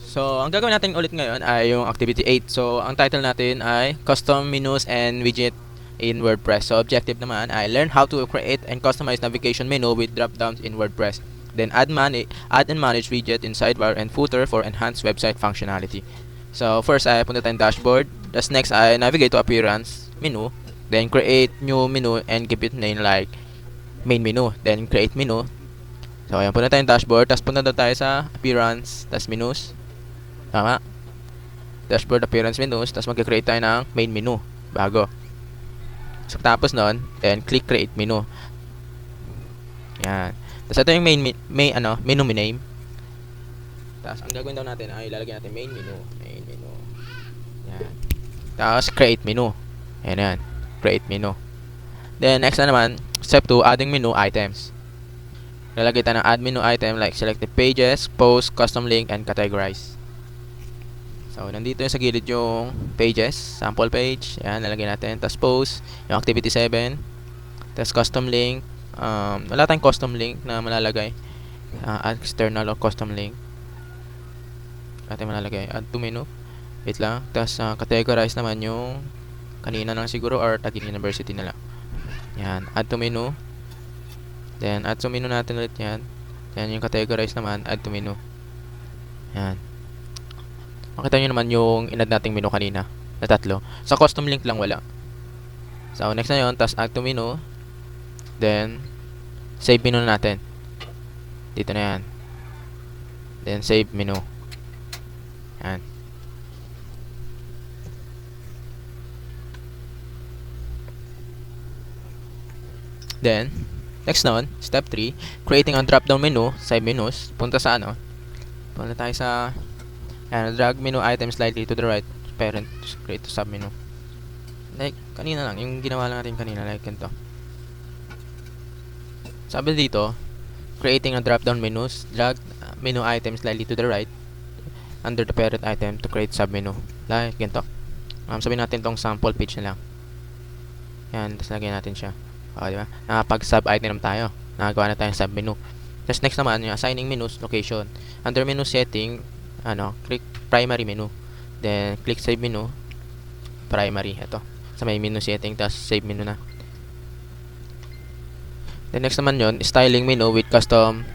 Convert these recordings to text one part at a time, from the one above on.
So, ang gagawin natin ulit ngayon ay yung activity 8. So, ang title natin ay Custom Menus and Widget in WordPress. So, objective naman ay learn how to create and customize navigation menu with drop-downs in WordPress. Then, add and manage widget in sidebar and footer for enhanced website functionality. So, first ay punta tayong dashboard. Tapos next ay navigate to appearance menu. Then, create new menu and give it name like main menu. Then, create menu. So, ayan, punta tayong dashboard. Tapos punta tayo sa appearance. Tapos menus. Tama. Dashboard appearance menus. Tapos mag-create tayo ng main menu. Bago. So, tapos nun, then click create menu. Yan. Tapos ito yung menu name. Tapos ang gagawin daw natin ay ilalagay natin main menu. Main menu. Yan. Tapos create menu. Ayan yan. Create menu. Then next na naman, step 2, adding menu items. Lalagay tayo ng add menu item like selected pages, post, custom link, and categorize. So, nandito yung sa gilid yung pages, sample page, yan, nalagay natin. Tapos post, yung activity 7. Tapos custom link, wala tayong custom link na malalagay. External or custom link. Wala tayong malalagay. Add to menu. Wait lang. Tapos categorize naman yung kanina lang siguro or Taguig University na lang. Yan, add to menu. Then, add to menu natin ulit yan. Yan yung categorize naman, add to menu. Yan. Makita nyo naman yung in-add nating menu kanina na 3. Sa custom link lang wala. So, next na yun. Tapos add to menu. Then, save menu natin. Dito na yan. Then, save menu. Yan. Then, next na step 3, creating a drop-down menu, side menus. Punta sa Punta tayo sa drag menu item slightly to the right, parent, create a sub menu. Like, kanina lang, yung ginawa lang natin kanina, like ganito. Sabi dito, creating a drop-down menus, drag menu item slightly to the right, under the parent item to create sub menu. Like, ganito. Sabihin natin tong sample page na lang. Yan, tapos lagyan natin siya. O, diba? Nakapag-sub item tayo. Nakagawa na tayong sub menu. Tapos next naman, yung assigning menus, location. Under menu setting, click primary menu. Then, click save menu. Primary, ito. Sa may menu setting, tapos save menu na. Then, next naman yun, styling menu with custom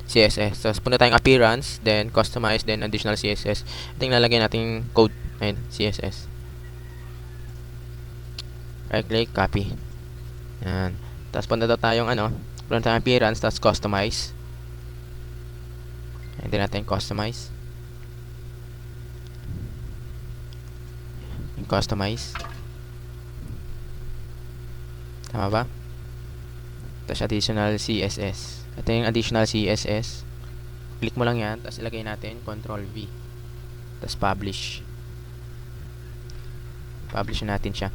CSS. Tapos, punta tayong appearance, then customize, then additional CSS. Ito yung lalagay nating code. Ayun, CSS. Right click, copy. Yan. Tapos punta daw tayong punta tayong appearance, tapos customize. Hindi natin customize. Customize. Tama ba? Tapos additional CSS. Ito yung additional CSS. Click mo lang yan, tapos ilagay natin Ctrl V. Tapos publish. Publish natin siya.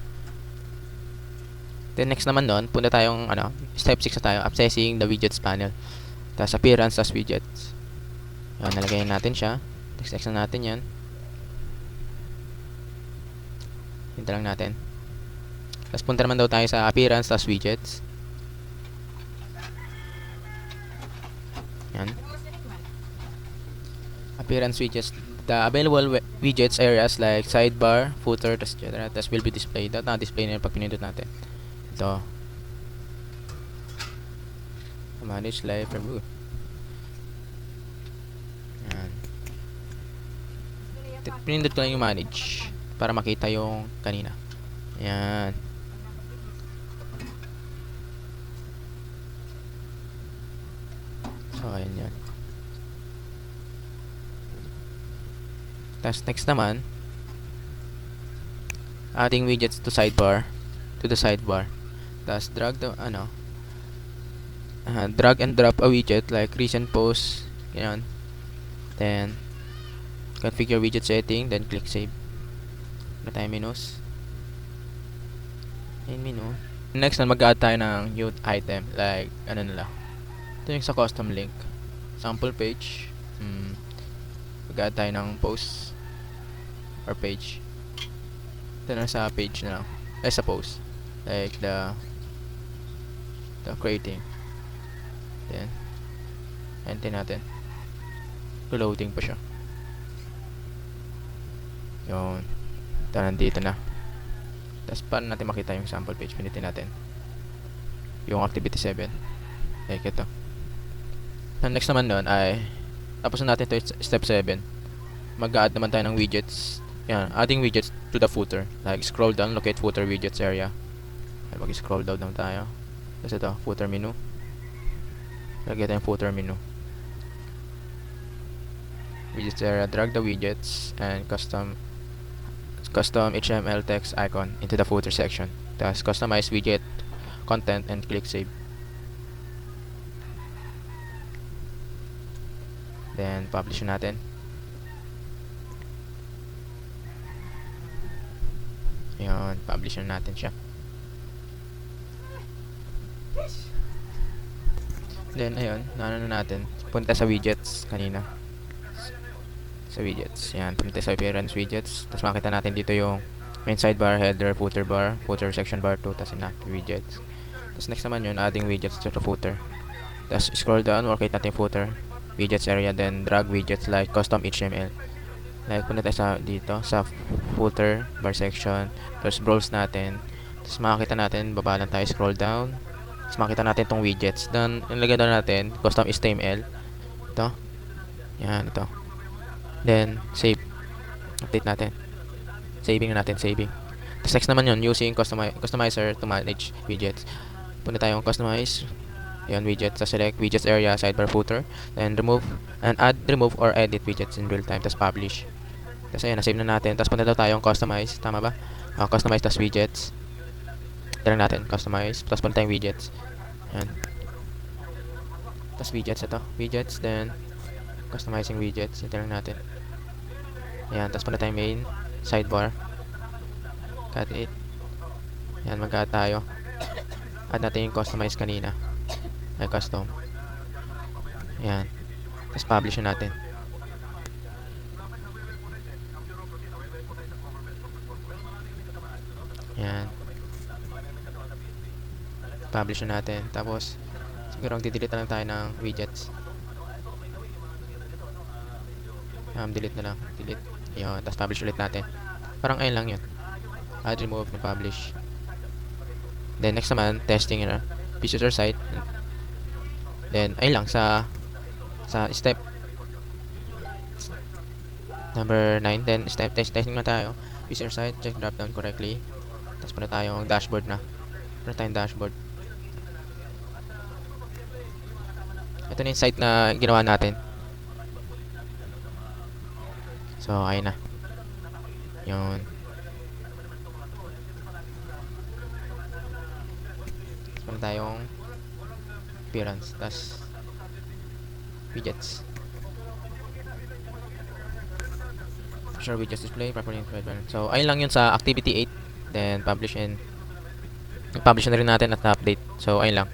Then next naman doon, punta tayong step 6 na tayo, accessing the widgets panel. Tapos appearance, tapos widgets. Yan, nalagay natin siya. Text na natin yan. Hinta lang natin. Tapos punta naman daw tayo sa appearance, tapos widgets. Yan. Appearance widgets. The available widgets areas like sidebar, footer, etc. Tapos will be displayed. Na-display na yung pag pinindot natin. Ito. Manage live remove. Yan. Pinindot ko lang yung manage para makita yung kanina. Yan. So, ayan yan. Tapos next naman, adding widgets to sidebar, to the sidebar. Tapos drag the drag and drop a widget like recent post, yan. Then configure widget setting, then click save. Na tayo menus. In menu. Next na mag-add tayo ng new item like nila. Ito yung sa custom link. Sample page. Mag-add tayo ng post or page. Ito na sa page na lang. Sa post. Like the creating. Then enter natin. Loading pa siya. Yun. Ito, nandito na. Tapos, paano natin makita yung sample page? Pinitin natin. Yung activity 7. Like ito. Ang next naman nun ay, tapos na natin ito step 7. Mag-add naman tayo ng widgets. Yan, adding widgets to the footer. Like, scroll down, locate footer widgets area. Mag-scroll down tayo. Tapos ito, footer menu. Lagyan tayo yung footer menu. Widgets area, drag the widgets and custom HTML text icon into the footer section. Tapos customize widget content and click save. Then publish natin. Ayun, publish na natin siya. Then ayun, naano na natin. Punta sa widgets kanina. Sa widgets. Yan, punta sa appearance widgets. Tapos makita natin dito yung main sidebar, header, footer bar, footer section bar 2, tapos inactive widgets. Tapos next naman yun, adding widgets to the footer. Tapos scroll down, locate natin yung footer widgets area, then drag widgets like custom HTML. Like punta tayo sa dito, sa footer bar section. Tapos browse natin. Tapos makikita natin, baba lang tayo, scroll down. Tapos makita natin itong widgets. Then, ilagay doon natin, custom HTML. Ito. Yan, ito. Then, save. Update natin. Saving na natin, saving. Tapos next naman yun, using customizer to manage widgets. Punta tayong customize. Yan, widgets. Tapos select widgets area, sidebar footer. Then, remove or edit widgets in real time. Tapos publish. Tapos ayan, na-save na natin. Tapos punta daw tayong customize. Tama ba? Customize tas widgets. Ito lang natin, customize. Tapos punta tayong widgets. Yan. Tapos widgets ito. Widgets, then customizing widgets. Ito lang natin. Ayan, tapos punta tayong main sidebar. Cut it. Ayan, mag-add tayo. Add natin yung customize kanina. Ay, custom. Ayan. Tapos publish na natin. Ayan. Publish na natin. Tapos, siguro delete na lang tayo ng widgets. Delete na lang. Delete. Ayan. Tapos publish ulit natin. Parang ayun lang yun. Add, remove, and publish. Then, next naman, testing na. Visitor site. Then, ayun lang. Sa step number 9. Then, testing na tayo. Visitor site. Check drop down correctly. Tapos punta tayong dashboard na. Punta tayong dashboard. Ito na yung site na ginawa natin. So, ayun na. Yun. Meron tayong appearance. Tas widgets. Sure widgets display properly included. So, ayun lang yun sa activity 8. Then, publish na rin natin at update. So, ayun lang.